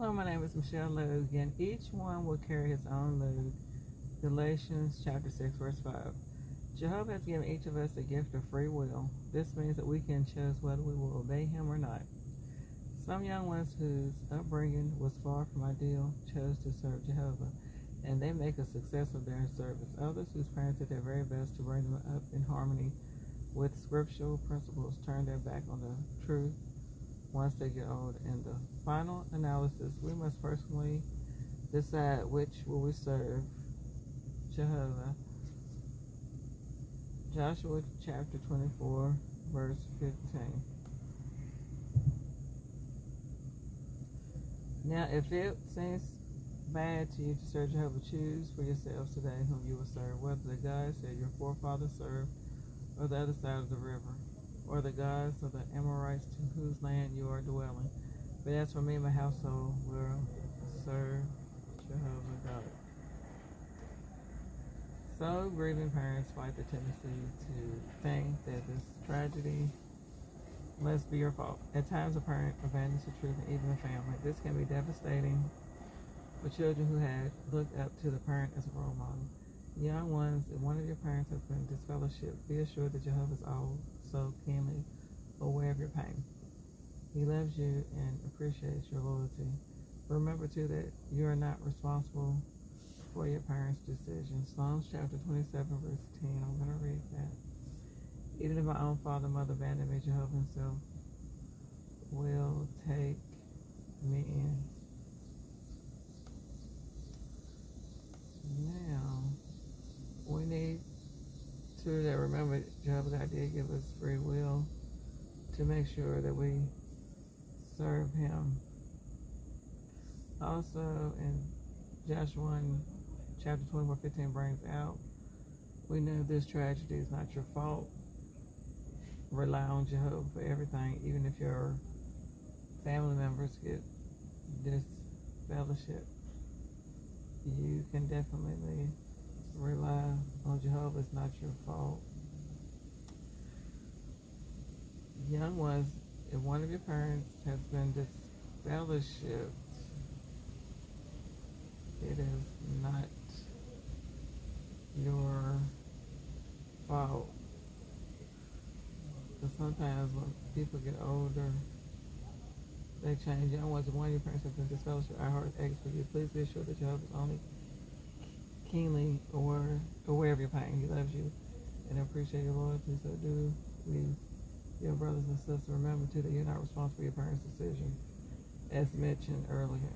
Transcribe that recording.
Hello, my name is Michelle Logan. Each one will carry his own load. Galatians chapter 6, verse 5. Jehovah has given each of us a gift of free will. This means that we can choose whether we will obey him or not. Some young ones whose upbringing was far from ideal chose to serve Jehovah, and they make a success of their service. Others whose parents did their very best to bring them up in harmony with scriptural principles turn their back on the truth once they get old. In the final analysis, we must personally decide which will we serve, Jehovah. Joshua chapter 24, verse 15. Now, if it seems bad to you to serve Jehovah, choose for yourselves today whom you will serve, whether the gods that your forefathers served, or the other side of the river, or the gods of the Amorites to whose land you are dwelling. But as for me and my household, will serve Jehovah God. So, grieving parents fight the tendency to think that this tragedy must be your fault. At times, a parent abandons the truth and even the family. This can be devastating for children who had looked up to the parent as a role model. Young ones, if one of your parents has been disfellowshipped, be assured that Jehovah is also keenly aware of your pain. He loves you and appreciates your loyalty. Remember, too, that you are not responsible for your parents' decisions. Psalms chapter 27, verse 10. I'm going to read that. Even if my own father and mother abandoned me, Jehovah himself will take me in. Now, we need to remember Jehovah God did give us free will to make sure that we serve him. Also, in Joshua chapter 24:15 brings out, we know this tragedy is not your fault. Rely on Jehovah for everything, even if your family members get disfellowship. You can definitely rely on Jehovah. It's not your fault. Young ones, if one of your parents has been disfellowshipped, it is not your fault. Because sometimes when people get older, they change. Young ones, if one of your parents has been disfellowshipped, our heart aches for you. Please be assured that Jehovah is only keenly aware of your pain. He loves you and appreciates your loyalty. So do we, your brothers and sisters, remember too that you're not responsible for your parents' decisions, as mentioned earlier.